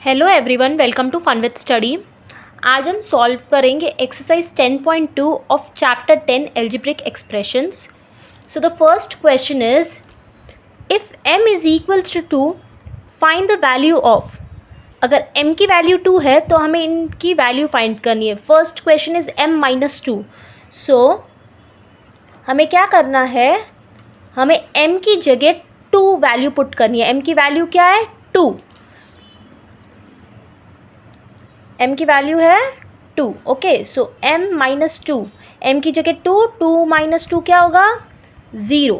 Hello everyone, welcome to fun with study. आज हम solve करेंगे exercise 10.2 of chapter 10 algebraic expressions. So the first question is if m is equals to 2 find the value of. अगर m की value 2 है तो हमें इनकी value find करनी है। First question is m minus 2। So हमें क्या करना है, हमें m की जगह 2 वैल्यू पुट करनी है। m की वैल्यू क्या है? 2। m की वैल्यू है 2। ओके, सो m माइनस 2, m की जगह 2, 2 माइनस 2 क्या होगा? 0।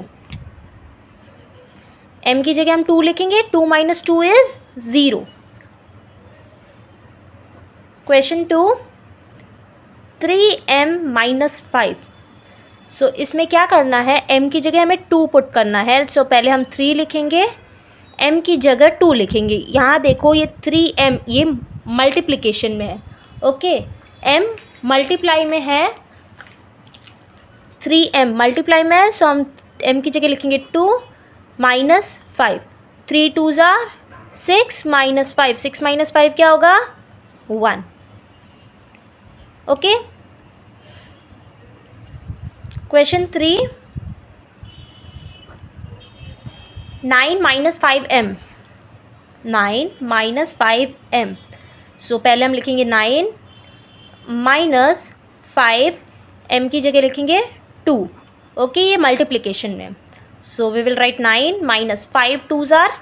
m की जगह हम 2 लिखेंगे, 2 minus 2 is 0। Question 2, 3m minus 5। सो इसमें क्या करना है, m की जगह हमें 2 पुट करना है। सो पहले हम 3 लिखेंगे, m की जगह 2 लिखेंगे। यहाँ देखो ये 3m ये मल्टीप्लिकेशन में है। ओके, m मल्टीप्लाई में है, 3m मल्टीप्लाई में है। सो हम m की जगह लिखेंगे 2 minus 5। 3 2s are 6 minus 5, 6 minus 5 क्या होगा? 1। Okay, question 3, 9 minus 5m। 9 minus 5m। सो पहले हम लिखेंगे 9 माइनस 5, m की जगह लिखेंगे 2। ओके, ये मल्टीप्लिकेशन में। So we will write 9 minus 5 2s are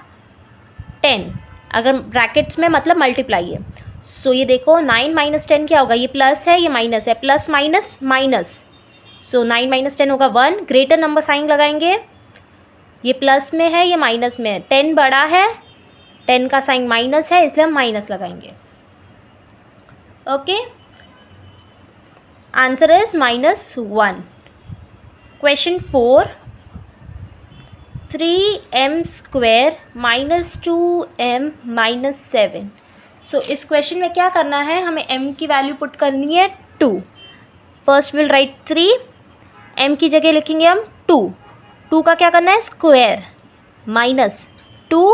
10। अगर ब्रैकेट्स में मतलब मल्टीप्लाई है। सो ये देखो 9 माइनस 10 क्या होगा? ये प्लस है, ये माइनस है, प्लस माइनस माइनस। सो 9 माइनस 10 होगा 1। ग्रेटर नंबर साइन लगाएंगे, ये प्लस में है, ये माइनस में है। 10 बड़ा है, 10 का साइन माइनस है, इसलिए हम माइनस लगाएंगे। Okay, answer is -1। Question 4, 3m square minus 2m minus 7। सो इस क्वेश्चन में क्या करना है, हमें m की वैल्यू पुट करनी है 2। फर्स्ट विल राइट 3, m की जगह लिखेंगे हम 2। 2 का क्या करना है? स्क्वायर माइनस 2,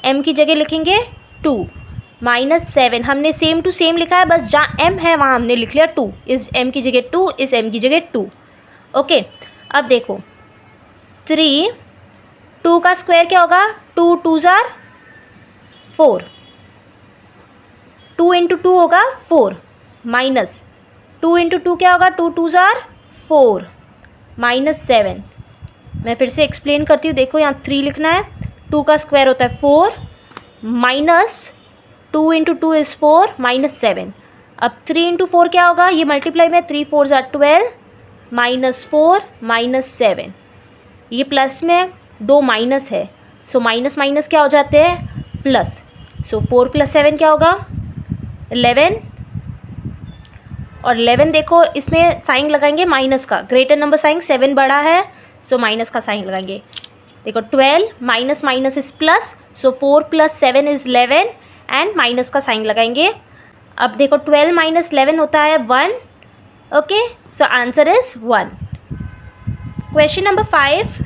m की जगह लिखेंगे 2 माइनस 7। हमने सेम टू सेम लिखा है, बस जहाँ m है वहाँ हमने लिख लिया 2। इस m की जगह 2, इस m की जगह 2। ओके, अब देखो 3, 2 का स्क्वायर क्या होगा? 2 2s आर 4, 2 इंटू 2 होगा 4 माइनस 2 इंटू 2 क्या होगा? 2 2s आर 4 माइनस 7। मैं फिर से एक्सप्लेन करती हूँ। देखो यहाँ 3 लिखना है, 2 का स्क्वायर होता है 4 माइनस 2 इंटू 2 इज़ 4 माइनस 7। अब 3 इंटू 4 क्या होगा? ये मल्टीप्लाई में 3 4s आर 12 माइनस 4 माइनस 7। ये प्लस में 2 माइनस है, सो माइनस माइनस क्या हो जाते हैं? प्लस। सो 4 प्लस 7 क्या होगा? 11। और 11 देखो इसमें साइन लगाएंगे माइनस का, ग्रेटर नंबर साइन, 7 बड़ा है, सो माइनस का साइन लगाएंगे। देखो 12 minus minus is plus, so 4 plus 7 is 11 and minus का साइन लगाएंगे। अब देखो 12 माइनस 11 होता है 1। Okay, so answer is 1। Question number 5,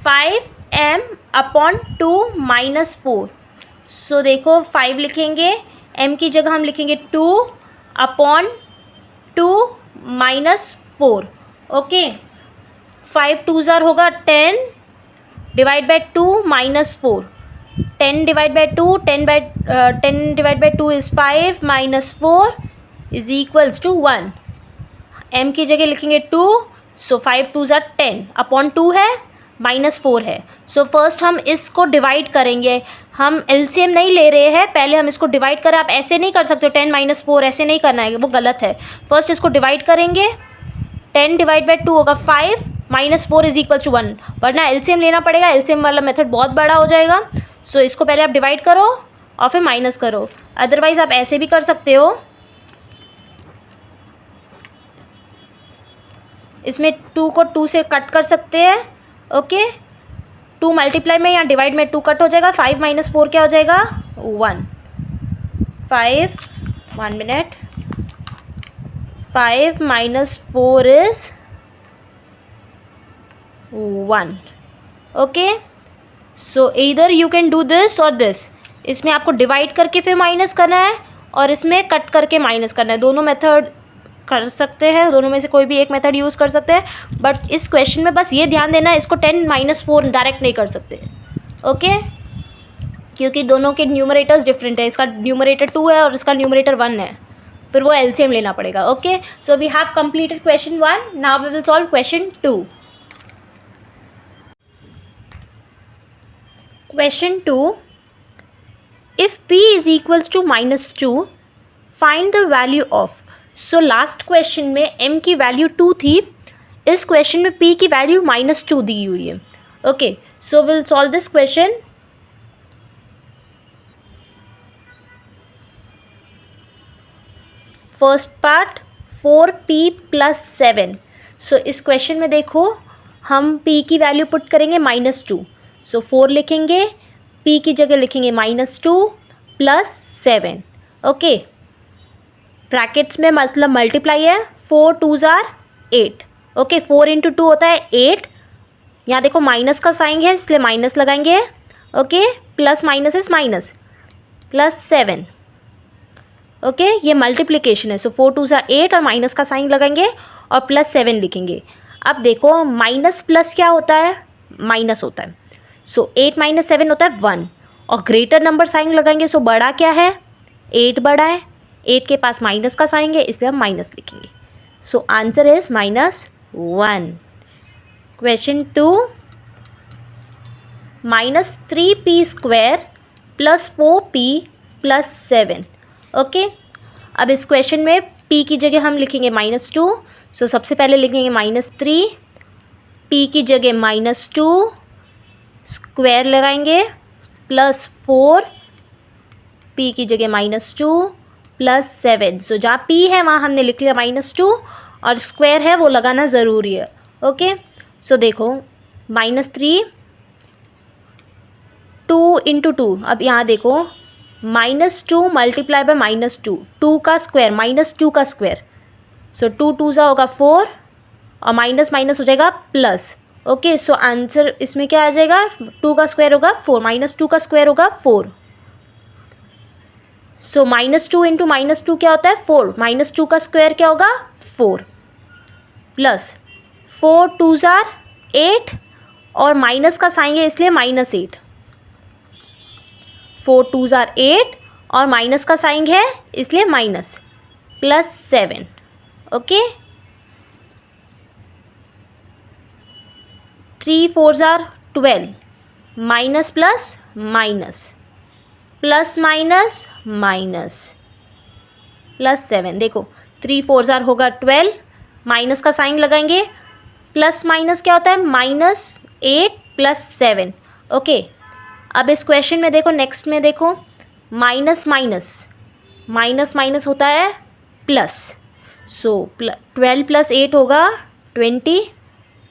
5m upon 2 minus 4। सो देखो 5 लिखेंगे, m की जगह हम लिखेंगे 2 upon 2 minus 4। Okay, 5 2s are होगा 10 divide by 2 minus 4। 10 divide by 2, 10 divide by 2 is 5 minus 4 is equals to 1। m की जगह लिखेंगे 2, सो 5 2s आर 10 अपॉन 2 है, माइनस 4 है। सो फर्स्ट हम इसको डिवाइड करेंगे, हम एलसीएम नहीं ले रहे हैं, पहले हम इसको डिवाइड करें। आप ऐसे नहीं कर सकते, 10 माइनस 4 ऐसे नहीं करना है, वो गलत है। फर्स्ट इसको डिवाइड करेंगे, 10 डिवाइड बाई 2 होगा 5 माइनस 4 इज इक्वल टू 1, वरना एलसीएम लेना पड़ेगा। एलसीएम वाला मेथड बहुत बड़ा हो जाएगा। सो इसको पहले आप डिवाइड करो और फिर माइनस करो, अदरवाइज आप ऐसे भी कर सकते हो। इसमें 2 को 2 से कट कर सकते हैं। ओके, 2 मल्टीप्लाई में या डिवाइड में 2 कट हो जाएगा। 5 माइनस 4 क्या हो जाएगा? 1। 5 1 minute, 5 minus 4 is 1. Okay, so either you can do this or this. इसमें आपको डिवाइड करके फिर माइनस करना है और इसमें कट करके माइनस करना है। दोनों मेथड कर सकते हैं, दोनों में से कोई भी एक मेथड यूज़ कर सकते हैं, बट इस क्वेश्चन में बस ये ध्यान देना है इसको 10 - 4 डायरेक्ट नहीं कर सकते, ओके, क्योंकि दोनों के न्यूमरेटर्स डिफरेंट है। इसका न्यूमरेटर 2 है और इसका न्यूमरेटर 1 है, फिर वो एलसीएम लेना पड़ेगा। Okay, so we have completed question 1, now we will solve question 2। Question 2, if p is equals to -2 find the value of। So last question में m की वैल्यू 2 थी, इस क्वेश्चन में p की वैल्यू -2 दी हुई है। Okay, so will solve this question. First part 4p + 7। सो इस question में देखो हम p की वैल्यू पुट करेंगे -2, सो 4 लिखेंगे, p की जगह लिखेंगे -2 + 7। ओके, ब्रैकेट्स में मतलब मल्टीप्लाई है, 4 2s are 8। ओके, 4 × 2 होता है 8। यहाँ देखो माइनस का साइन है इसलिए माइनस लगाएंगे। Okay, plus minus is minus, +7। Okay, ये मल्टीप्लिकेशन है, सो 4 2s are 8 और माइनस का साइन लगाएंगे और +7 लिखेंगे। अब देखो माइनस प्लस क्या होता है, माइनस होता है, सो 8 - 7 होता है 1 और ग्रेटर नंबर साइन लगाएंगे। सो बड़ा क्या है, 8 बड़ा है, 8 के पास माइनस का साइन है इसलिए हम माइनस लिखेंगे। सो answer is -1। Question 2, -3p² + 4p + 7। Okay, अब इस क्वेश्चन में p की जगह हम लिखेंगे -2, सो सबसे पहले लिखेंगे -3, p की जगह -2 स्क्वायर लगाएंगे +4, p की जगह -2 + 7। सो जहाँ p है वहाँ हमने लिख लिया -2 और स्क्वायर है वो लगाना ज़रूरी है। ओके, सो देखो -3 2 × 2, अब यहाँ देखो -2 × -2, 2 का स्क्वायर -2 का स्क्वायर, सो 2 2s होगा 4 और माइनस माइनस हो जाएगा प्लस। ओके, सो आंसर इसमें क्या आ जाएगा, 2 का स्क्वायर होगा 4, -2 का स्क्वायर होगा 4। सो -2 × -2 क्या होता है 4, -2 का स्क्वायर क्या होगा 4, प्लस 4 2s are 8 और माइनस का साइन है इसलिए -8, 4 2s are 8 और माइनस का साइन है इसलिए minus, +7। Okay, 3 4s are 12, minus plus minus, plus minus minus, +7। देखो 3 4s are होगा 12, माइनस का साइन लगाएंगे, प्लस माइनस क्या होता है -8 + 7। ओके, अब इस क्वेश्चन में देखो, नेक्स्ट में देखो माइनस माइनस, माइनस माइनस होता है प्लस, सो 12 + 8 होगा 20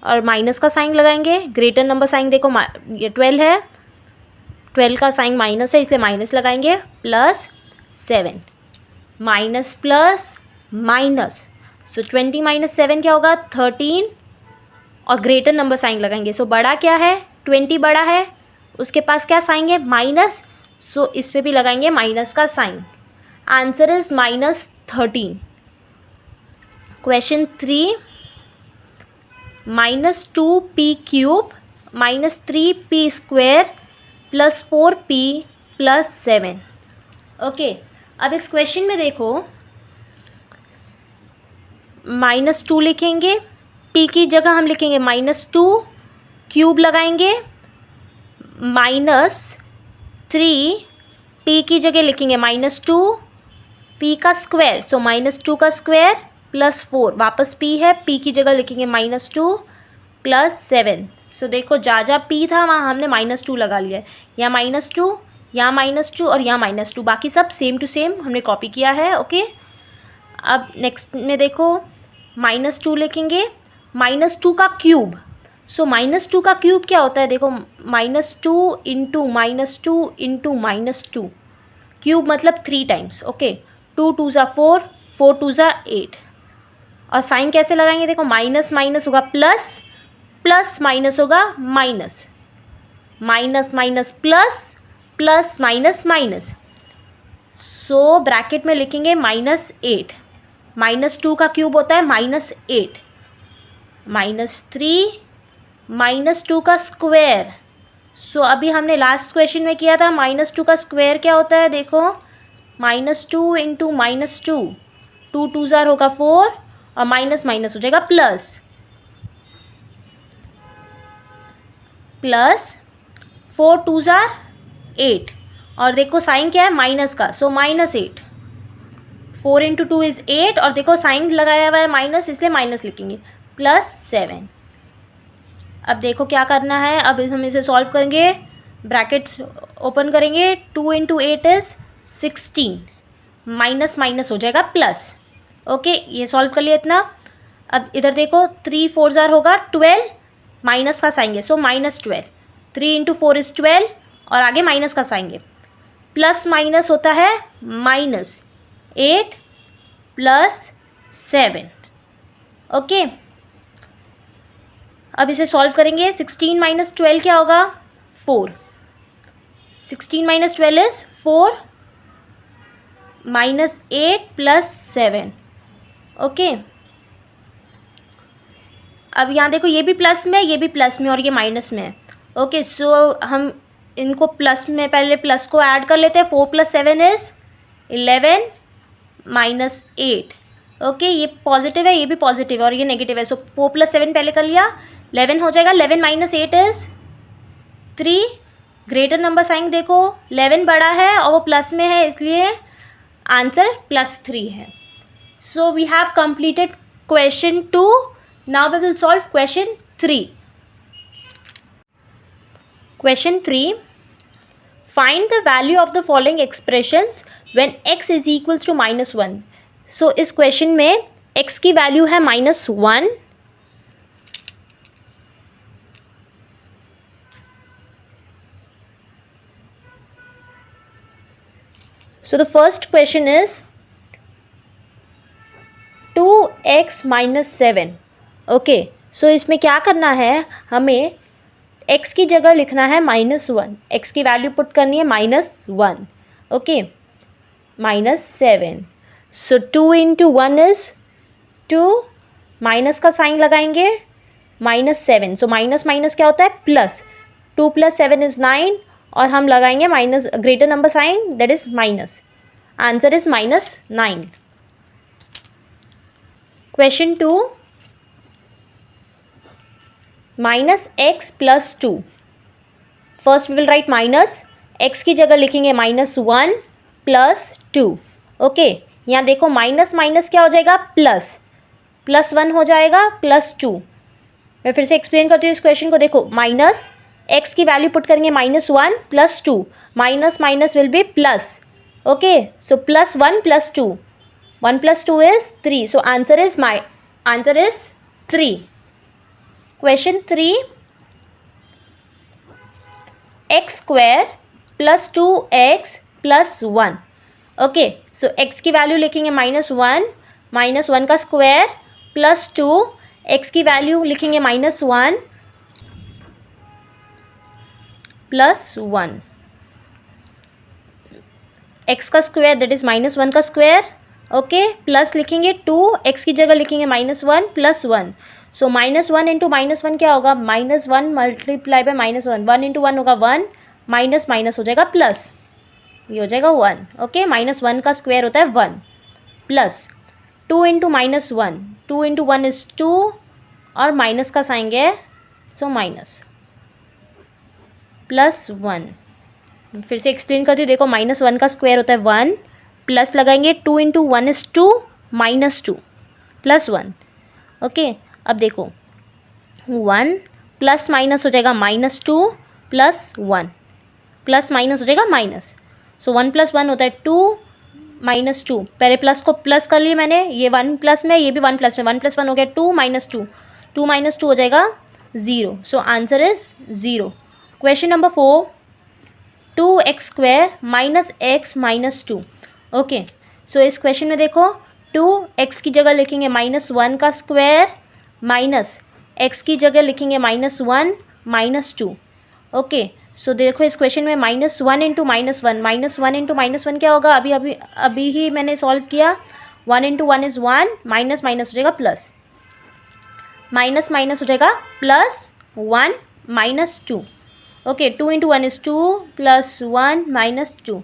और माइनस का साइन लगाएंगे, ग्रेटर नंबर साइन देखो ये 12 है, 12 का साइन माइनस है इसलिए माइनस लगाएंगे, +7, माइनस प्लस माइनस, सो 20 - 7 क्या होगा 13 और ग्रेटर नंबर साइन लगाएंगे। सो बड़ा क्या है 20 बड़ा है, उसके पास क्या साइन है माइनस, सो इस पर भी लगाएंगे माइनस का sign. Answer is -13। Question 3, -2p³ -3p² + 4p + 7। Okay, अब इस क्वेश्चन में देखो -2 लिखेंगे, p की जगह हम लिखेंगे -2 क्यूब लगाएंगे, -3 p की जगह लिखेंगे -2 p का स्क्वायर, सो -2 का स्क्वायर +4, वापस p है, p की जगह लिखेंगे -2 + 7। सो देखो जहाँ जहाँ p था वहाँ हमने -2 लगा लिया है, यहाँ -2, यहाँ -2 और यहाँ -2, बाकी सब सेम टू सेम हमने कॉपी किया है। ओके, अब नेक्स्ट में देखो -2 लिखेंगे, -2 का क्यूब, सो -2 का क्यूब क्या होता है, देखो -2 × -2 क्यूब मतलब 3 times. Okay, 2 2s are 4, 4 2s are 8 और साइन कैसे लगाएंगे, देखो माइनस माइनस होगा प्लस, प्लस माइनस होगा minus, minus minus plus, plus minus minus, so bracket में लिखेंगे -8, -2 का क्यूब होता है -8, -3 -2 का स्क्वायर। सो अभी हमने लास्ट क्वेश्चन में किया था, -2 का स्क्वायर क्या होता है, देखो -2 इंटू -2, 2 2 ज़ार होगा 4 और माइनस माइनस हो जाएगा प्लस, 4 2 ज़ार 8 और देखो साइन क्या है माइनस का, सो -8, 4 इंटू 2 इज़ 8 और देखो साइन लगाया हुआ है माइनस इसलिए माइनस लिखेंगे, +7। अब देखो क्या करना है, अब हम इसे सॉल्व करेंगे, ब्रैकेट्स ओपन करेंगे, 2 इंटू 8 इज़ 16, माइनस माइनस हो जाएगा प्लस। ओके, ये सॉल्व कर लिया इतना। अब इधर देखो 3 4 ज़ार होगा 12, माइनस का साइंगे सो -12, 3 इंटू 4 इज़ 12 और आगे माइनस का साइंगे, प्लस माइनस होता है -8 +7। ओके, अब इसे सॉल्व करेंगे, 16 - 12 क्या होगा 4, 16 - 12 इज़ 4, -8 +7। ओके, अब यहाँ देखो ये भी प्लस में, ये भी प्लस में और ये माइनस में है। ओके, सो हम इनको प्लस में पहले प्लस को ऐड कर लेते हैं, 4 + 7 इज़ 11 -8। ओके, ये पॉजिटिव है, ये भी पॉजिटिव है और ये नेगेटिव है, सो 4 + 7 पहले कर लिया, 11 हो जाएगा, 11 - 8 इज़ 3, ग्रेटर नंबर साइन देखो 11 बड़ा है और वो प्लस में है इसलिए आंसर +3 है। So we have completed question 2, now we will solve question 3। Question 3, find the value of the following expressions when x is equals to -1। So इस क्वेश्चन में x की वैल्यू है -1, so the first question is 2x - 7। Okay, सो इसमें क्या करना है, हमें x की जगह लिखना है -1, x की वैल्यू पुट करनी है -1। Okay, -7, so 2 into 1 is 2, minus का साइन लगाएंगे, -7, सो माइनस माइनस क्या होता है प्लस, 2 + 7 इज़ 9 और हम लगाएंगे minus greater number sign that is minus, answer is -9। Question 2, -x + 2। First we will write minus, x की जगह लिखेंगे -1 + 2। ओके, यहाँ देखो माइनस माइनस क्या हो जाएगा प्लस, +1 हो जाएगा +2। मैं फिर से एक्सप्लेन करती हूँ इस क्वेश्चन को, देखो माइनस x की वैल्यू पुट करेंगे -1 + 2, minus minus will be plus. Okay, so +1 + 2, 1 + 2 is 3, so answer is 3। Question 3, x² + 2x + 1। Okay, so x की वैल्यू लिखेंगे -1, -1 का स्क्वायर +2, x की वैल्यू लिखेंगे -1 +1, x का स्क्वायर दैट इज़ -1 का स्क्वायर। ओके, प्लस लिखेंगे 2, x की जगह लिखेंगे -1 +1, सो -1 इंटू -1 क्या होगा, -1 मल्टीप्लाई बाय -1, 1 इंटू 1 होगा 1, माइनस माइनस हो जाएगा प्लस, ये हो जाएगा 1। ओके, -1 का स्क्वायर होता है 1, प्लस 2 इंटू -1, 2 इंटू 1 इज़ 2 और माइनस का साइन है सो माइनस, +1। फिर से एक्सप्लेन करती हूँ, देखो -1 का स्क्वायर होता है 1, प्लस लगाएंगे 2 इंटू 1 इज़ 2, -2 +1। ओके, अब देखो 1 प्लस माइनस हो जाएगा -2 +1, प्लस माइनस हो जाएगा माइनस, सो 1 + 1 होता है 2 -2, पहले प्लस को प्लस कर लिए मैंने, ये 1 प्लस में, ये भी 1 प्लस में, 1 + 1 हो गया 2 - 2, 2 - 2 हो जाएगा 0, so answer is 0। Question number 4, 2x² - x - 2। Okay, so इस क्वेश्चन में देखो 2x की जगह लिखेंगे -1 का स्क्वायर, माइनस x की जगह लिखेंगे -1 - 2। ओके, सो देखो इस क्वेश्चन में -1 इंटू -1, -1 इंटू -1 क्या होगा, अभी ही मैंने सॉल्व किया। 1 इंटू 1 इज़ 1, माइनस माइनस हो जाएगा प्लस, माइनस माइनस हो जाएगा plus 1 -2। Okay, 2 into 1 is 2 plus 1 -2,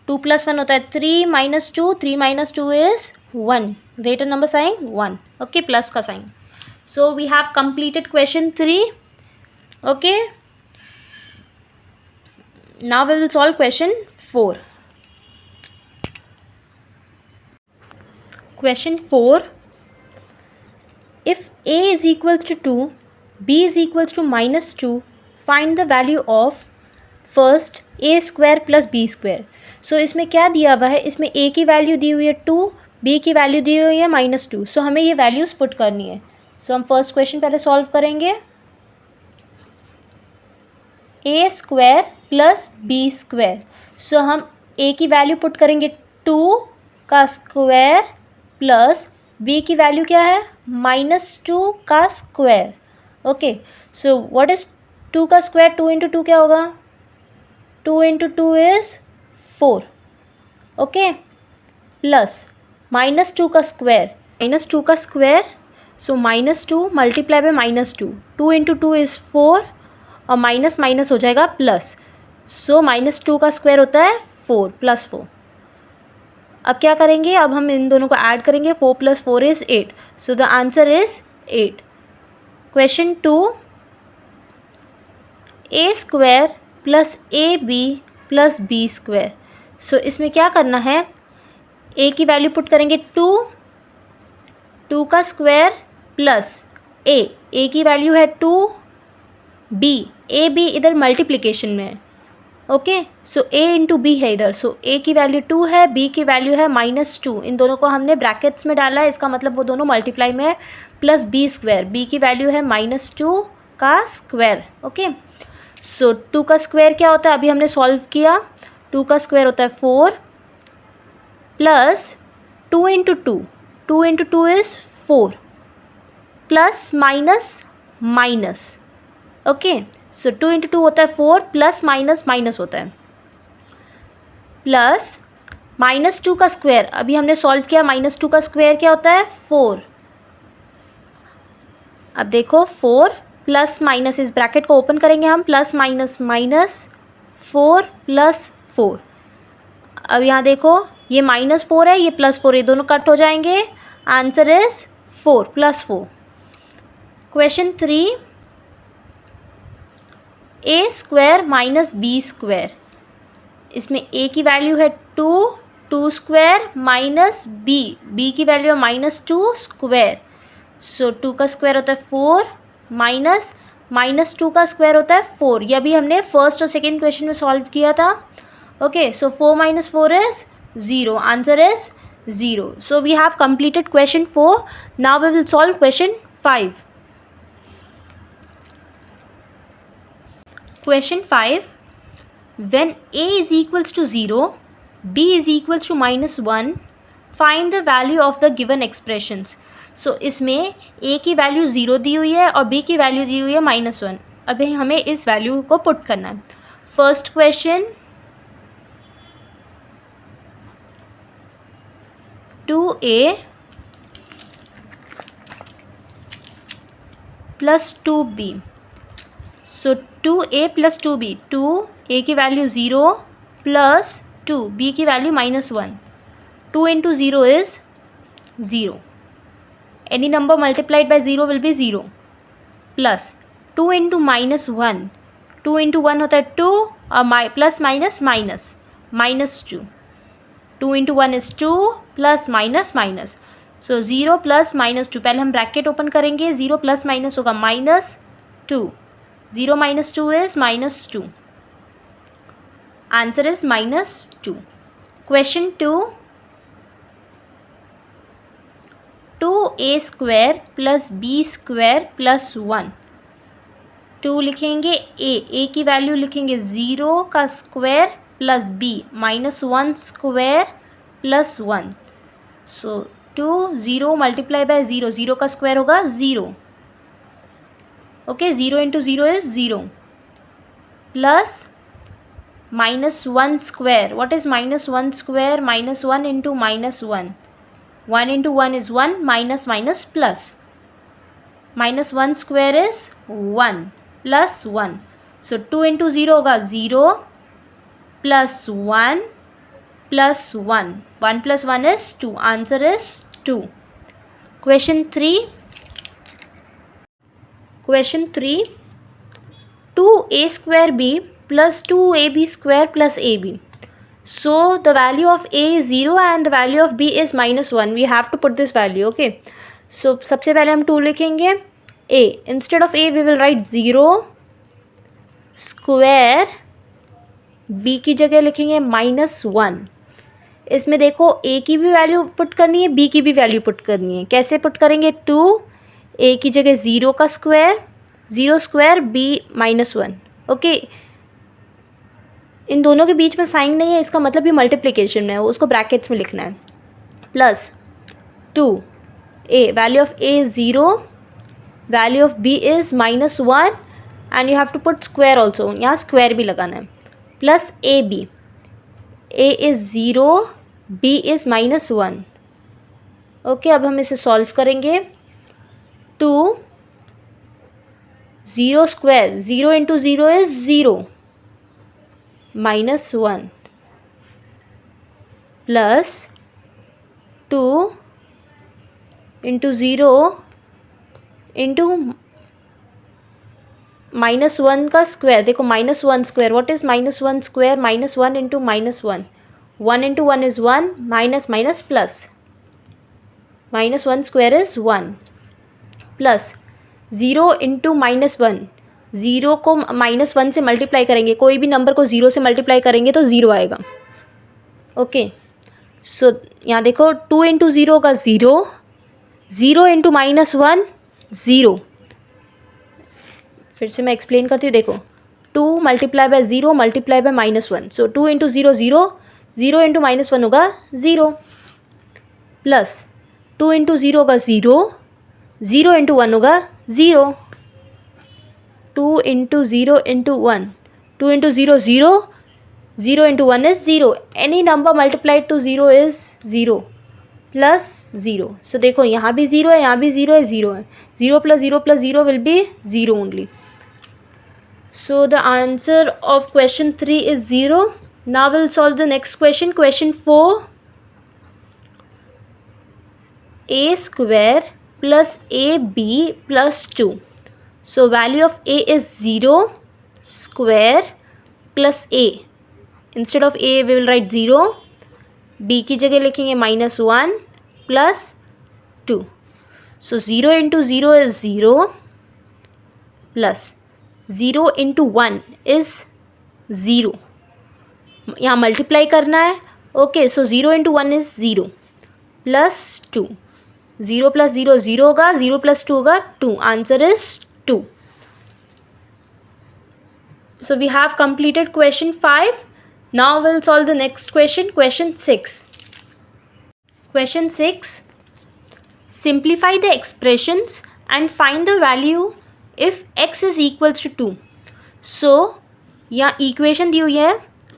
2 + 1 होता है 3 -2, 3 -2 is 1, greater number sign 1। Okay, plus का साइन। So we have completed question 3। Okay, now we will solve question 4. Question 4, if a is equals to 2, b is equals to -2, find the value of first a square plus b square. So इसमें क्या दिया हुआ है, इसमें a की value दी हुई है 2, b की वैल्यू दी हुई है -2। सो हमें ये वैल्यूज़ पुट करनी है। सो हम फर्स्ट क्वेश्चन पहले सॉल्व करेंगे। ए स्क्वायर प्लस बी स्क्वायर, सो हम ए की वैल्यू पुट करेंगे 2 का स्क्वायर प्लस बी की वैल्यू क्या है -2 का square. Okay, so what is 2 का स्क्वायर, 2 इंटू 2 क्या होगा, 2 इंटू 2 इज़ 4। ओके, प्लस -2 का स्क्वायर, -2 का square, so -2 multiply by -2, 2 into 2 is 4 और माइनस माइनस हो जाएगा प्लस। सो -2 का स्क्वायर होता है 4 + 4। अब क्या करेंगे, अब हम इन दोनों को ऐड करेंगे, 4 + 4 is 8। So the answer is 8। Question 2, a square plus ab plus b square. So इसमें क्या करना है, a की वैल्यू पुट करेंगे 2 का स्क्वायर प्लस a की वैल्यू है 2, ए बी इधर मल्टीप्लिकेशन में है। Okay, so a into B है इधर, सो a की वैल्यू 2 है, b की वैल्यू है -2। इन दोनों को हमने ब्रैकेट्स में डाला है, इसका मतलब वो दोनों मल्टीप्लाई में है, प्लस b स्क्वायर, b की वैल्यू है -2 का स्क्वायर। ओके, सो 2 का स्क्वायर क्या होता है, अभी हमने सॉल्व किया, 2 का स्क्वायर होता है 4 plus 2 into 2, 2 into 2 is 4 plus minus minus. Okay, so 2 into 2 होता है 4 प्लस माइनस माइनस होता है प्लस -2 का स्क्वायर, अभी हमने सॉल्व किया, -2 का स्क्वायर क्या होता है 4। अब देखो 4 प्लस माइनस, इस ब्रैकेट को ओपन करेंगे हम, प्लस माइनस माइनस 4 + 4। अब यहाँ देखो ये -4 है, ये +4, ये दोनों कट हो जाएंगे, answer is 4 + 4। Question 3, a square minus B square. इसमें a की वैल्यू है 2 स्क्वायर माइनस b की वैल्यू है -2 स्क्वायर। सो 2 का स्क्वायर होता है 4 -2 का स्क्वायर होता है 4। यह भी हमने फर्स्ट और सेकेंड क्वेश्चन में सॉल्व किया था। Okay, so 4 - 4 is 0, answer is 0। So we have completed question 4. Now we will solve question 5. Question 5, when a is equals to 0, b is equals to -1, find the value of the given expressions. So इसमें a की value 0 दी हुई है और b की value दी हुई है -1। अभी हमें इस वैल्यू को पुट करना है। First question, 2a plus 2b। सो 2a प्लस 2b, 2a की वैल्यू 0 प्लस 2b की value -1, 2 into 0 is 0, any number multiplied by 0 will be 0, plus 2 into -1, 2 into 1 होता है 2 और plus minus minus -2, 2 into 1 is 2 plus minus minus. So 0 plus -2, पहले हम bracket open करेंगे, 0 plus minus होगा -2, 0 - 2 is -2, answer is -2. Question 2, 2a square plus b square plus 1। 2 लिखेंगे, a की value लिखेंगे 0 का square plus b -1 square plus 1। So 2 0 multiply by 0, 0 का square होगा 0। Okay, 0 into 0 is 0, plus -1 square. What is -1 square? -1 into -1. 1 into 1 is 1, minus minus plus. -1 square is 1 plus 1. So 2 into 0 होगा 0 plus 1 plus 1. 1 plus 1 is 2. Answer is 2. Question 3. Question 3. 2a square b plus 2ab square plus ab. So the value of a is 0 and the value of b is -1. We have to put this value. Okay. So सबसे पहले हम 2 लिखेंगे. a. Instead of a we will write 0 square. b की जगह लिखेंगे -1. इसमें देखो a की भी वैल्यू पुट करनी है, b की भी वैल्यू पुट करनी है. कैसे पुट करेंगे? 2 a की जगह 0 का स्क्वायर, 0 स्क्वायर b -1. ओके. इन दोनों के बीच में साइन नहीं है, इसका मतलब ये मल्टीप्लिकेशन में है, उसको ब्रैकेट्स में लिखना है. Plus 2 a. Value of a is 0, value of b is -1 and you have to put square also. यहाँ स्क्वायर भी लगाना है. Plus a b. a is 0, b is -1. Okay. अब हम इसे सॉल्व करेंगे. 2 0 square, 0 into 0 is 0, -1 plus 2 into 0 into -1 का square. देखो -1 square. What is -1 square? -1 into -1. 1 into 1 is 1, minus minus plus. -1 square is 1 plus 0 into -1. 0 को -1 से मल्टीप्लाई करेंगे, कोई भी नंबर को 0 से मल्टीप्लाई करेंगे तो 0 आएगा. ओके. सो यहाँ देखो 2 इंटू 0 का 0, 0 इंटू -1 0. फिर से मैं एक्सप्लेन करती हूँ. देखो 2 multiply by 0 multiply by -1. So 2 into 0 0, 0 into -1 होगा 0 प्लस 2 इंटू 0 का 0, 0 इंटू 1 होगा 0. 2 into 0 into 1. 2 into 0 0, 0 into 1 is 0. Any number multiplied to 0 is 0 plus 0. So देखो यहाँ भी 0 है, यहाँ भी 0 है, 0 है. 0 plus 0 plus 0 will be 0 only. So the answer of question 3 is 0. Now will solve the next question. Question 4. a square plus ab plus 2. So value of a is 0 square plus a. Instead of a we will write 0. b की जगह लिखेंगे -1 plus 2. So 0 into 0 is 0 plus 0 into 1 is 0. यहाँ multiply करना है. Okay. So 0 into 1 is 0 plus 2. 0 plus 0 0 होगा, 0 plus 2 होगा 2. Answer is 2. So we have completed question 5. Now we'll solve the next question. Question 6. Question 6. Simplify the expressions and find the value if x is equals to 2. So यहाँ equation दी हुई है.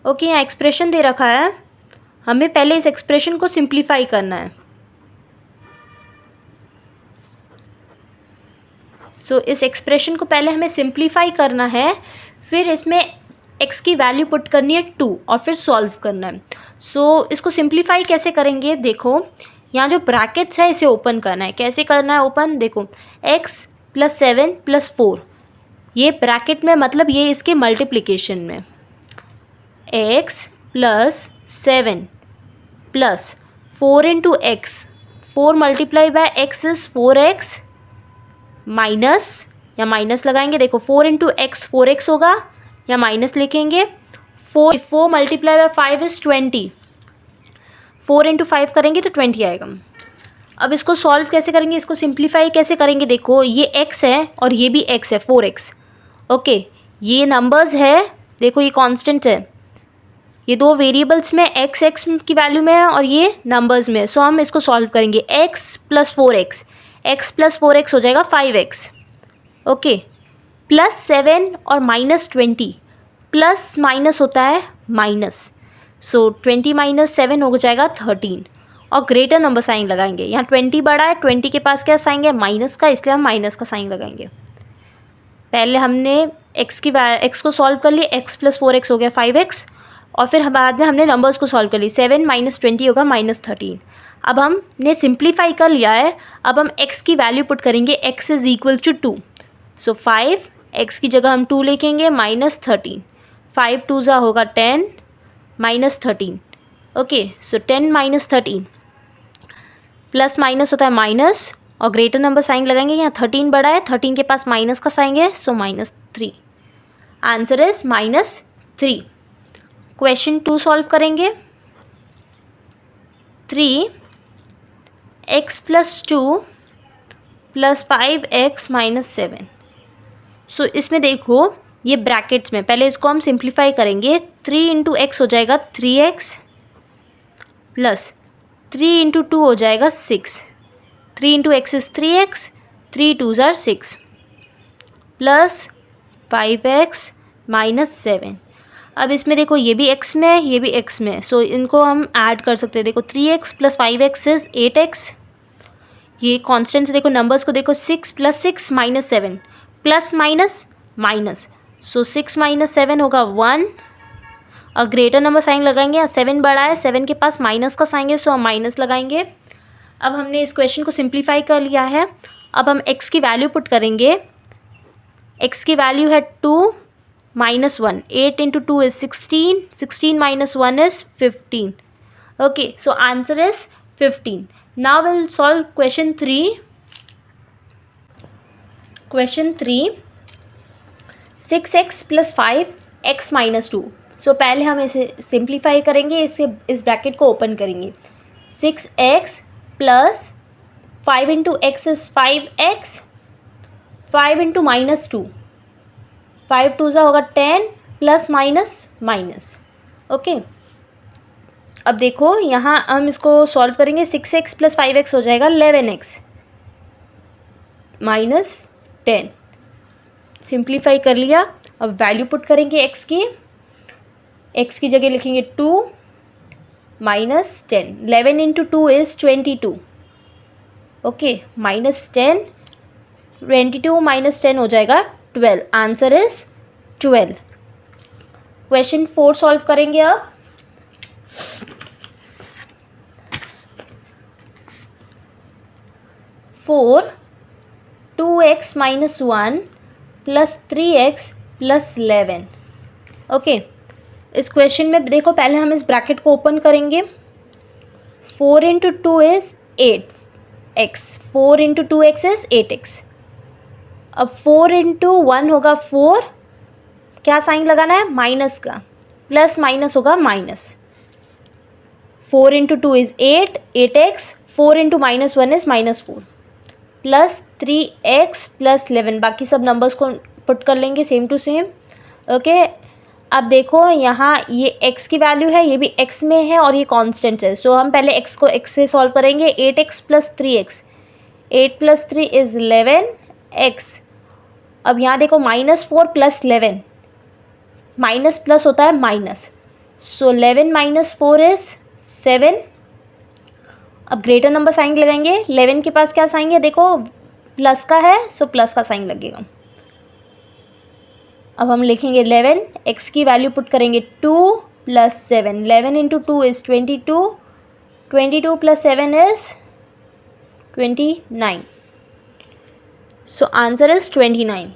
Okay. यहाँ expression दे रखा है. हमें पहले इस एक्सप्रेशन को सिंप्लीफाई करना है. सो इस एक्सप्रेशन को पहले हमें सिंप्लीफाई करना है, फिर इसमें x की वैल्यू पुट करनी है 2 और फिर सॉल्व करना है. सो इसको सिंप्लीफाई कैसे करेंगे? देखो यहाँ जो ब्रैकेट्स है इसे ओपन करना है. कैसे करना है ओपन? देखो x प्लस 7 प्लस 4, ये ब्रैकेट में मतलब ये इसके मल्टीप्लिकेशन में. x plus 7 plus 4 into x. 4 multiply by x is 4x minus, या माइनस लगाएंगे. देखो 4 इंटू एक्स 4x होगा, या माइनस लिखेंगे. 4 मल्टीप्लाई बाय 5 इज़ 20. 4 इंटू 5 करेंगे तो 20 आएगा. अब इसको सॉल्व कैसे करेंगे? इसको सिंप्लीफाई कैसे करेंगे? देखो ये x है और ये भी x है, 4x. ओके. ये नंबर्स है, देखो ये कांस्टेंट है. ये दो वेरिएबल्स में x की वैल्यू में है और ये नंबर्स में. सो हम इसको सॉल्व करेंगे. x plus 4x, x plus 4x हो जाएगा 5x. ओके. प्लस 7 और -20 प्लस माइनस होता है माइनस, सो 20 माइनस 7 हो जाएगा 13, और ग्रेटर नंबर साइन लगाएंगे। यहाँ 20 बड़ा है, 20 के पास क्या साइन है माइनस का, इसलिए हम माइनस का साइन लगाएंगे। पहले हमने x को सॉल्व कर लिया, x प्लस 4x हो गया 5x, और फिर बाद में हमने नंबर्स को सॉल्व कर ली, 7 माइनस 20 होगा माइनस 13। अब हमने सिंप्लीफाई कर लिया है, अब हम x की वैल्यू पुट करेंगे, x is equal to 2, so 5 x की जगह हम 2 लिखेंगे माइनस 13, 5 2 ज़ा होगा 10 माइनस 13, ओके, सो 10 माइनस 13, प्लस माइनस होता है माइनस, और ग्रेटर नंबर साइन लगाएंगे। यहाँ 13 बड़ा है, 13 के पास माइनस का साइन है, so minus 3, answer is minus 3। Question 2 solve करेंगे। 3x plus 2 plus 5x minus 7। सो इसमें देखो ये ब्रैकेट्स में, पहले इसको हम सिंप्लीफाई करेंगे। 3 इंटू एक्स हो जाएगा 3x प्लस 3 इंटू 2 हो जाएगा 6, 3 into x is 3x, 3 2s are 6 plus 5x minus 7। अब इसमें देखो ये भी x में है, ये भी x में है, सो इनको हम ऐड कर सकते हैं। देखो 3x plus 5x is 8x, ये कॉन्स्टेंट्स देखो, नंबर्स को देखो, 6 plus 6 minus 7, plus minus minus, so 6 minus 7 होगा 1, और ग्रेटर नंबर साइन लगाएंगे। यहाँ 7 बड़ा है, 7 के पास माइनस का साइन है, सो हम माइनस लगाएंगे। अब हमने इस क्वेश्चन को सिंप्लीफाई कर लिया है। अब हम x की वैल्यू पुट करेंगे। x की वैल्यू है 2 minus 1, 8 into 2 is 16, 16 minus 1 is 15, okay, so answer is 15। Now will solve question 3। Question 3, 6x plus 5x minus 2। सो पहले हम इसे सिंप्लीफाई करेंगे, इस ब्रैकेट को ओपन करेंगे। 6x plus 5 into x is 5x, 5 into minus 2, 5 2 ज़ा होगा 10 प्लस माइनस माइनस, ओके। अब देखो यहाँ हम इसको सॉल्व करेंगे। 6x प्लस 5x हो जाएगा 11x माइनस 10, सिंप्लीफाई कर लिया। अब वैल्यू पुट करेंगे x की जगह लिखेंगे 2 minus 10, 11 into 2 is 22, okay, minus 10, 22 minus 10 हो जाएगा 12, आंसर इज 12। क्वेश्चन 4 सॉल्व करेंगे। अब 4 2x minus 1 plus 3x plus 11, okay. इस क्वेश्चन में देखो पहले हम इस ब्रैकेट को ओपन करेंगे। 4 into 2 is 8x, 4 into 2x is 8x। अब 4 इंटू 1 होगा 4, क्या साइन लगाना है माइनस का, प्लस माइनस होगा minus. 4 into 2 is 8, 8x, 4 into minus 1 is minus 4, plus 3x plus 11। बाकी सब नंबर्स को पुट कर लेंगे सेम टू सेम, ओके। अब देखो यहाँ ये x की वैल्यू है, ये भी x में है, और ये कांस्टेंट है, सो हम पहले x को x से सॉल्व करेंगे। 8x plus 3x, 8 plus 3 is 11x। अब यहाँ देखो माइनस 4 प्लस 11, माइनस प्लस होता है माइनस, सो 11 माइनस 4 इज़ 7। अब ग्रेटर नंबर साइन लगाएंगे। 11 के पास क्या साइन है देखो, प्लस का है, सो प्लस का साइन लगेगा। अब हम लिखेंगे 11, x की वैल्यू पुट करेंगे 2 plus 7, 11 into 2 is 22, 22 plus 7 is 29, so answer is 29.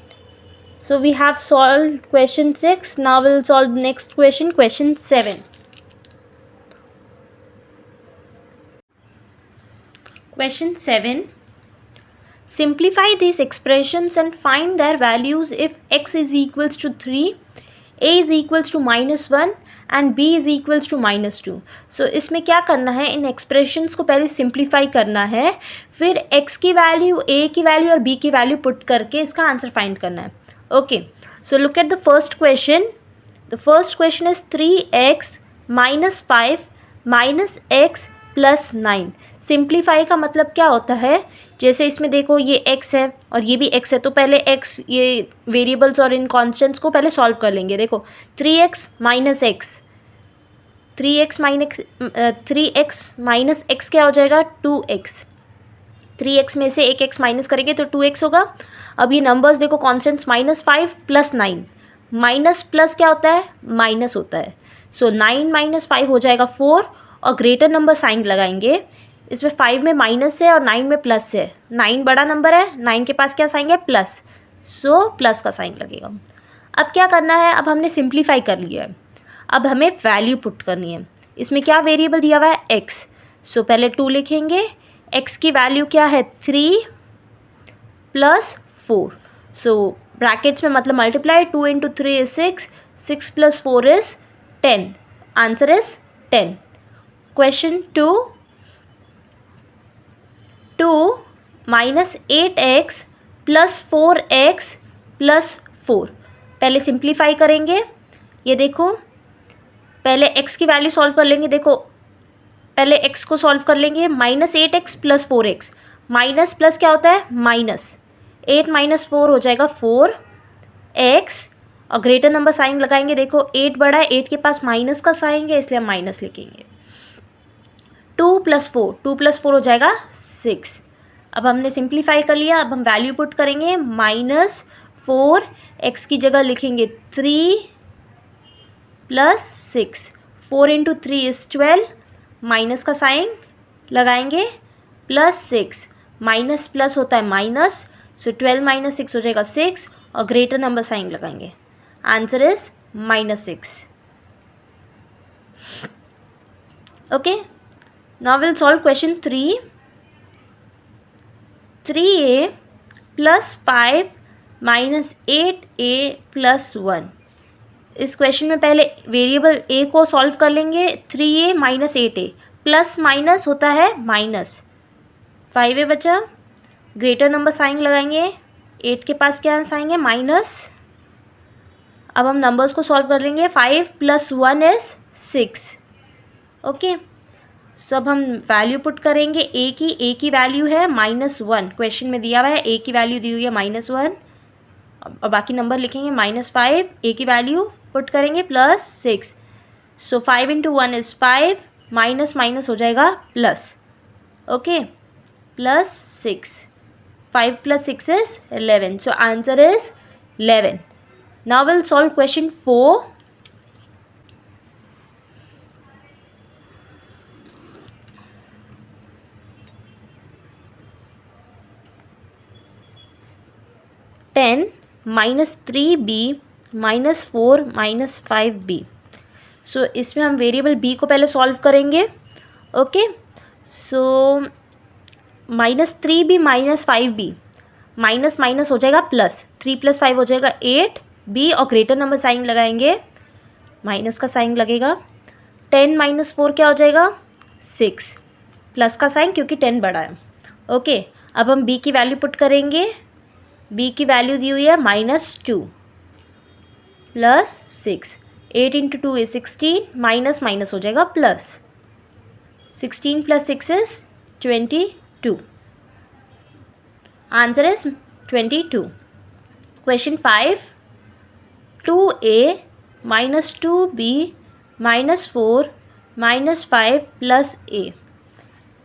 So we have solved question 6. Now we'll solve next question, question 7. Question 7. Simplify these expressions and find their values if x is equals to 3, a is equals to -1 and b is equals to -2. So इसमें क्या करना है, इन expressions को पहले simplify करना है, फिर x की वैल्यू, a की वैल्यू और b की वैल्यू पुट करके इसका आंसर फाइंड करना है. Okay, so look at the first question. The first question is 3x - 5 - x plus 9। Simplify का मतलब क्या होता है, जैसे इसमें देखो ये x है और ये भी x है, तो पहले x ये वेरिएबल्स और इन कॉन्स्टेंट्स को पहले सॉल्व कर लेंगे। देखो 3x minus x, 3x minus x क्या हो जाएगा 2x। 3x में से एक x माइनस करेंगे तो 2x होगा। अब ये नंबर्स देखो कॉन्स्टेंट्स -5 प्लस 9, माइनस प्लस क्या होता है माइनस होता है। सो 9 माइनस 5 हो जाएगा 4 और ग्रेटर नंबर साइन लगाएंगे। इसमें 5 में माइनस है और 9 में प्लस है। 9 बड़ा नंबर है, 9 के पास क्या साइन है प्लस, सो प्लस का साइन लगेगा। अब क्या करना है, अब हमने सिंप्लीफाई कर लिया है, अब हमें वैल्यू पुट करनी है। इसमें क्या वेरिएबल दिया हुआ है x, सो पहले 2 लिखेंगे। x की वैल्यू क्या है 3 प्लस 4, सो ब्रैकेट्स में मतलब multiply, 2 into 3 is 6, 6 plus 4 is 10, answer is 10। Question 2 minus 8x plus 4x plus 4, पहले सिंप्लीफाई करेंगे। ये देखो पहले x की वैल्यू सॉल्व कर लेंगे। देखो पहले x को सॉल्व कर लेंगे, -8x plus 4x, minus plus क्या होता है माइनस, 8 माइनस 4 हो जाएगा 4x और ग्रेटर नंबर साइन लगाएंगे। देखो 8 बड़ा है, 8 के पास माइनस का साइन है इसलिए हम माइनस लिखेंगे। 2 प्लस 4 हो जाएगा 6। अब हमने सिंप्लीफाई कर लिया, अब हम वैल्यू पुट करेंगे। -4 x की जगह लिखेंगे 3 प्लस 6, 4 इंटू 3 इज 12, माइनस का साइन लगाएंगे, प्लस 6, माइनस प्लस होता है माइनस, सो 12 माइनस 6 हो जाएगा 6 और ग्रेटर नंबर साइन लगाएंगे, answer is -6। Okay, now will solve question 3। 3a plus 5 minus 8a plus 1। इस क्वेश्चन में पहले वेरिएबल a को सॉल्व कर लेंगे। 3a minus 8a, plus minus होता है माइनस, 5a बचा, ग्रेटर नंबर साइन लगाएंगे, 8 के पास क्या साइन है माइनस। अब हम नंबर्स को सॉल्व कर लेंगे। 5 प्लस 1 इज 6। ओके, सो अब हम वैल्यू पुट करेंगे a की वैल्यू है -1, क्वेश्चन में दिया हुआ है a की वैल्यू दी हुई है -1 और बाकी नंबर लिखेंगे -5, a की वैल्यू पुट करेंगे +6, सो 5 इंटू 1 इज़ 5, माइनस माइनस हो जाएगा plus. Okay, +6, 5 plus 6 is 11, so answer is 11। Now will solve question 4। -3b -4 -5b। सो इसमें हम वेरिएबल b को पहले सॉल्व करेंगे। ओके, सो -3b -5b, माइनस माइनस हो जाएगा प्लस, 3 + 5 हो जाएगा 8b और ग्रेटर नंबर साइन लगाएंगे, माइनस का साइन लगेगा। 10 - 4 क्या हो जाएगा 6, प्लस का साइन क्योंकि 10 बड़ा है। ओके, अब हम b की वैल्यू पुट करेंगे। b की वैल्यू दी हुई है -2 plus 6, 8 into 2 is 16, minus minus हो जाएगा plus, 16 + 6 is 22, answer is 22। Question 5, 2a -2b -4 -5 plus a।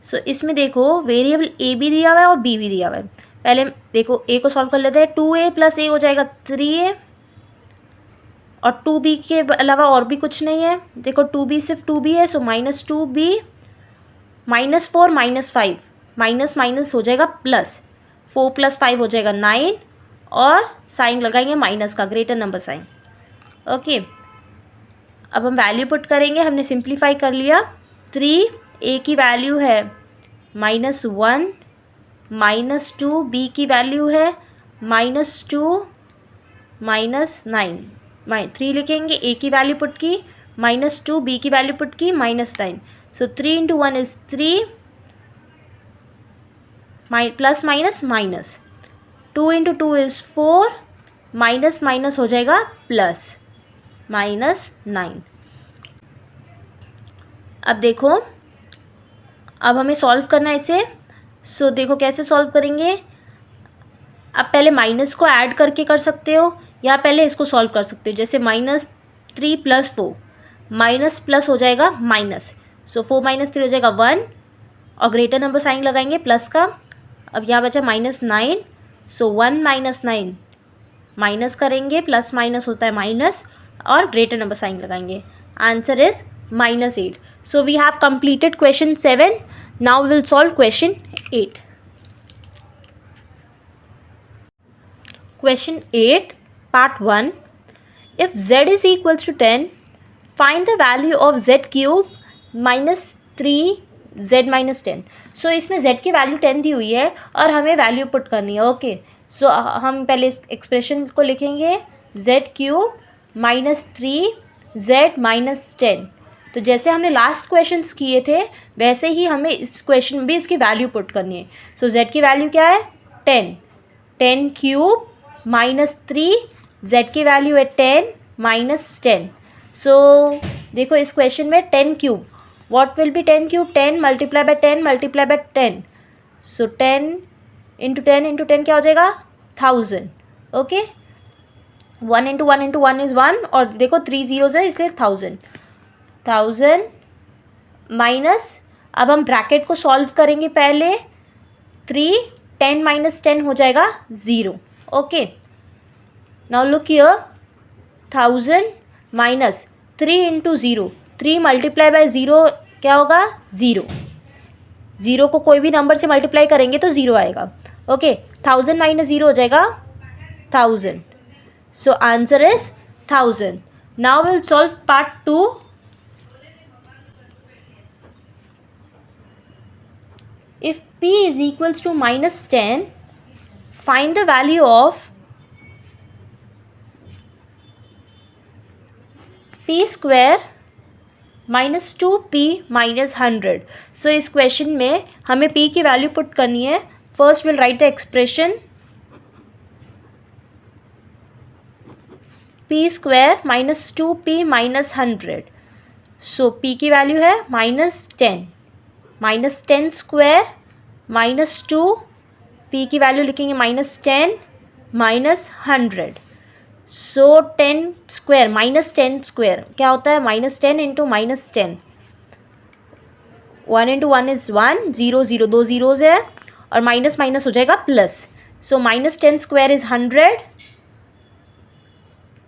सो इसमें देखो वेरिएबल a भी दिया हुआ है और b भी दिया हुआ है। पहले देखो a को सॉल्व कर लेते हैं। 2a + a हो जाएगा 3a और 2b के अलावा और भी कुछ नहीं है। देखो 2b सिर्फ 2b है, सो -2b -4 -5, माइनस माइनस हो जाएगा प्लस, 4 + 5 हो जाएगा 9 और साइन लगाएंगे माइनस का, ग्रेटर नंबर साइन। ओके, अब हम वैल्यू पुट करेंगे। हमने सिंप्लीफाई कर लिया। 3a की वैल्यू है -1 -2, b की वैल्यू है -2 -9, 3 लिखेंगे। a की वैल्यू पुट की -2, b की वैल्यू पुट की -9, सो 3 into 1 is 3, plus minus minus, 2 into 2 is 4, minus minus हो जाएगा प्लस, -9। अब देखो अब हमें सॉल्व करना है इसे। सो देखो कैसे सॉल्व करेंगे। अब पहले माइनस को ऐड करके कर सकते हो या पहले इसको सॉल्व कर सकते हो। जैसे -3 + 4, माइनस प्लस हो जाएगा माइनस, सो 4 - 3 हो जाएगा 1 और ग्रेटर नंबर साइन लगाएंगे प्लस का। अब यहाँ बचा -9, सो 1 - 9 माइनस करेंगे, प्लस माइनस होता है माइनस और ग्रेटर नंबर साइन लगाएंगे। Answer is -8। So we have completed question 7। Now we will solve question 8। Question 8, Part 1. If z is equals to 10, find the value of z cube minus 3z minus 10. So इसमें z की value 10 दी हुई है और हमें value put करनी है। Okay, सो हम पहले इस एक्सप्रेशन को लिखेंगे z क्यूब -3z - 10। तो जैसे हमने लास्ट क्वेश्चंस किए थे वैसे ही हमें इस क्वेश्चन में भी इसकी वैल्यू पुट करनी है। सो z की वैल्यू क्या है 10 क्यूब -3, z की वैल्यू है 10 - 10। सो देखो इस क्वेश्चन में 10 cube, what will be 10 cube, 10 × 10 × 10। सो 10 × 10 × 10 क्या हो जाएगा 1000। ओके, 1 × 1 × 1 इज़ 1 और देखो 3 zeros है इसलिए 1000 माइनस, अब हम ब्रैकेट को सॉल्व करेंगे पहले। 3 10 - 10 हो जाएगा 0। Okay, now look here, 1000 minus 3 × 0, 3 × 0 क्या होगा 0। 0 को कोई भी नंबर से मल्टीप्लाई करेंगे तो 0 आएगा। ओके, 1000 - 0 हो जाएगा 1000। सो answer is 1000। Now will solve part 2। If p is equals to -10, find the value of p square -2p - 100। सो इस क्वेश्चन में हमें p की वैल्यू पुट करनी है। First will write the expression p square -2p - 100। So p की value है -10, -10 square -2, p की value लिखेंगे -10 - 100। सो 10 स्क्वायर -10 स्क्वायर क्या होता है -10 × -10, 1 × 1 इज़ 1, 0 0 2 zeros है और माइनस माइनस हो जाएगा प्लस। सो -10 स्क्वायर इज़ 100,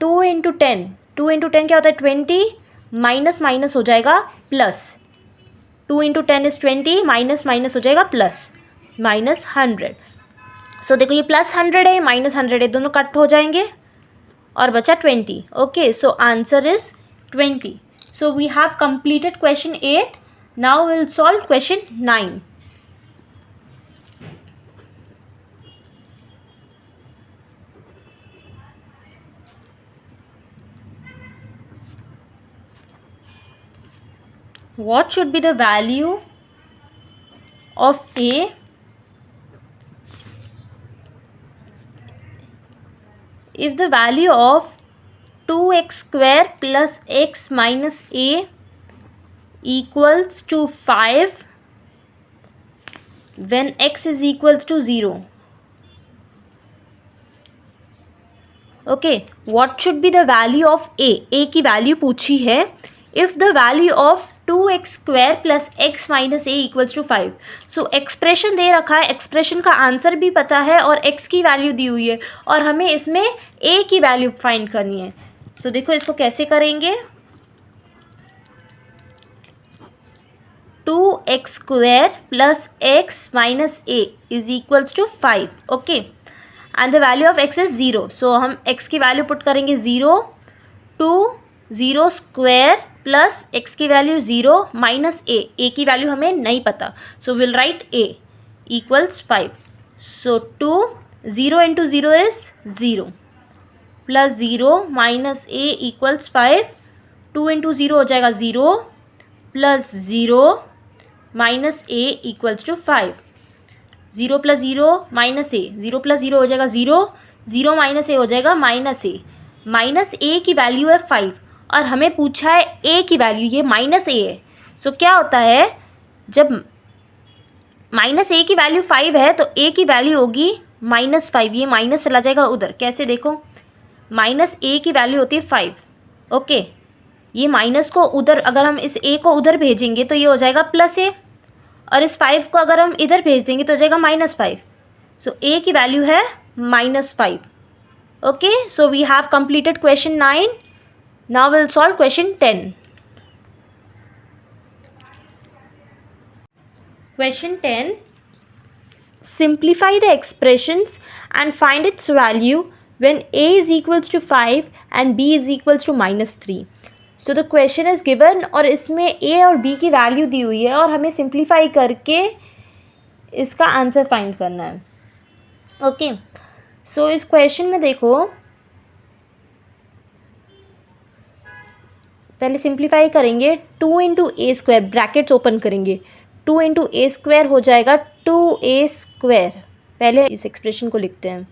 2 × 10, 2 × 10 क्या होता है 20, माइनस माइनस हो जाएगा प्लस, 2 × 10 इज़ 20, माइनस माइनस हो जाएगा प्लस, -100। सो देखो ये +100 है -100 है, दोनों कट हो जाएंगे और बचा 20। Okay, so answer is 20। So we have completed question 8। Now will solve question 9। What should be the value of a if the value of 2x square plus x minus a equals to 5 when x is equals to 0? Okay, what should be the value of a की वैल्यू पूछी है। If the value of 2x square plus x minus a equals to 5। So expression दे रखा है, expression का answer भी पता है और x की वैल्यू दी हुई है और हमें इसमें a की वैल्यू फाइंड करनी है। सो देखो इसको कैसे करेंगे। 2x square plus x minus a is equals to 5। Okay, and the value of x is 0। So हम x की वैल्यू पुट करेंगे 0, 0 स्क्वायर प्लस x की वैल्यू 0 माइनस a की वैल्यू हमें नहीं पता। So will write a equals 5। So 0 × 0 is 0 plus 0 minus a equals 5। 2 × 0 हो जाएगा 0 plus 0 minus a equals to 5। 0 + 0 minus a, 0 + 0 हो जाएगा 0, 0 माइनस a हो जाएगा -a। माइनस a की वैल्यू है 5 और हमें पूछा है a की वैल्यू, ये -a है। सो क्या होता है जब माइनस ए की वैल्यू 5 है तो ए की वैल्यू होगी -5। ये माइनस चला जाएगा उधर, कैसे देखो, माइनस ए की वैल्यू होती है 5। ओके, ये माइनस को उधर, अगर हम इस ए को उधर भेजेंगे तो ये हो जाएगा प्लस ए, और इस 5 को अगर हम इधर भेज देंगे तो हो जाएगा -5। सो ए की वैल्यू है -5। Okay, so we have completed question 9. Now we'll solve question 10. Question 10. Simplify the expressions and find its value when a is equals to 5 and b is equals to -3. So the question is given और इसमें a और b की value दी हुई है और हमें simplify करके इसका आंसर फाइंड करना है। ओके, सो इस क्वेश्चन में देखो, पहले सिंप्लीफाई करेंगे। 2 इंटू ए स्क्वायर, ब्रैकेट्स ओपन करेंगे, 2 इंटू ए स्क्वायर हो जाएगा 2a स्क्वायर। पहले इस एक्सप्रेशन को लिखते हैं।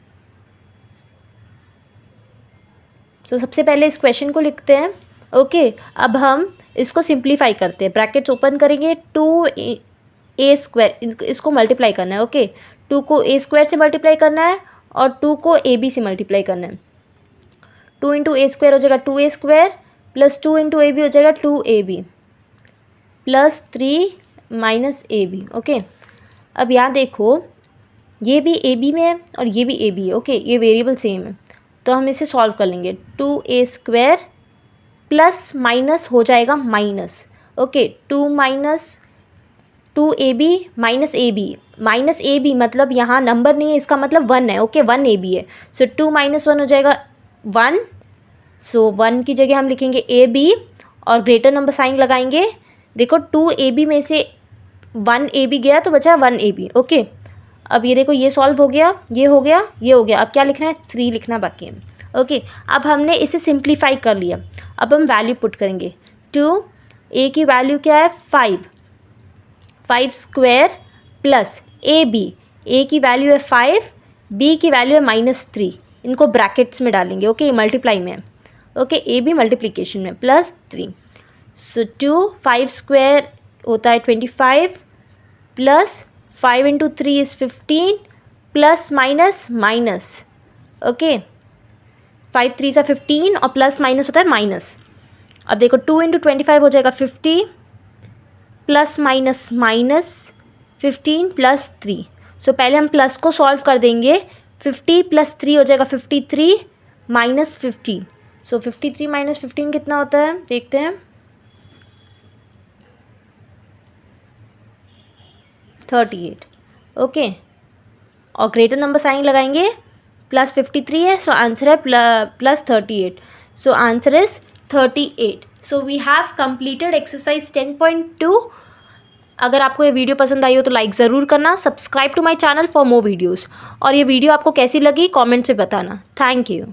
तो सबसे पहले इस क्वेश्चन को लिखते हैं। ओके, अब हम इसको सिंप्लीफाई करते हैं। ब्रैकेट्स ओपन करेंगे, 2a स्क्वायर, इसको मल्टीप्लाई करना है। ओके, 2 को a स्क्वायर से मल्टीप्लाई करना है और 2 को ab से मल्टीप्लाई करना है। 2 इंटू ए स्क्वायर हो जाएगा 2a square, plus 2 into ab हो जाएगा 2ab, plus 3 minus ab। Okay, अब यहाँ देखो, ये भी ab में है और ये भी ab है। ओके, ये वेरिएबल सेम है तो हम इसे सॉल्व कर लेंगे। 2a स्क्वायर प्लस माइनस हो जाएगा minus. Okay, 2 minus 2ab minus ab मतलब यहाँ नंबर नहीं है, इसका मतलब 1 है। ओके, 1ab है। सो 2 माइनस 1 हो जाएगा 1। सो 1 की जगह हम लिखेंगे ab और ग्रेटर नंबर साइन लगाएंगे। देखो 2ab में से 1ab गया तो बचा 1ab। ओके, अब ये देखो, ये सॉल्व हो गया, ये हो गया, ये हो गया। अब क्या लिखना है, 3 लिखना बाकी है। ओके, अब हमने इसे सिंप्लीफाई कर लिया। अब हम वैल्यू पुट करेंगे। 2a की वैल्यू क्या है 5 स्क्वायर प्लस a की वैल्यू है 5, b की वैल्यू है -3। इनको ब्रैकेट्स में डालेंगे। ओके, मल्टीप्लाई में है। ओके, ab मल्टीप्लिकेशन में, प्लस 3। सो 5 स्क्वायर होता है 25, plus 5 into 3 is 15, plus minus minus. Okay, 5 3 सा 15 और प्लस माइनस होता है माइनस। अब देखो 2 इंटू 25 हो जाएगा 50, प्लस माइनस माइनस 15 प्लस 3। सो पहले हम प्लस को सॉल्व कर देंगे। 50 प्लस 3 हो जाएगा 53 माइनस 15। सो 53 माइनस 15 कितना होता है, देखते हैं, 38। ओके, और ग्रेटर नंबर साइन लगाएंगे, प्लस 53 है, सो आंसर है plus 38। So answer is 38। So we have completed exercise 10.2। अगर आपको ये वीडियो पसंद आई हो तो लाइक ज़रूर करना, subscribe to my channel for more videos. और ये वीडियो आपको कैसी लगी कमेंट से बताना। Thank you.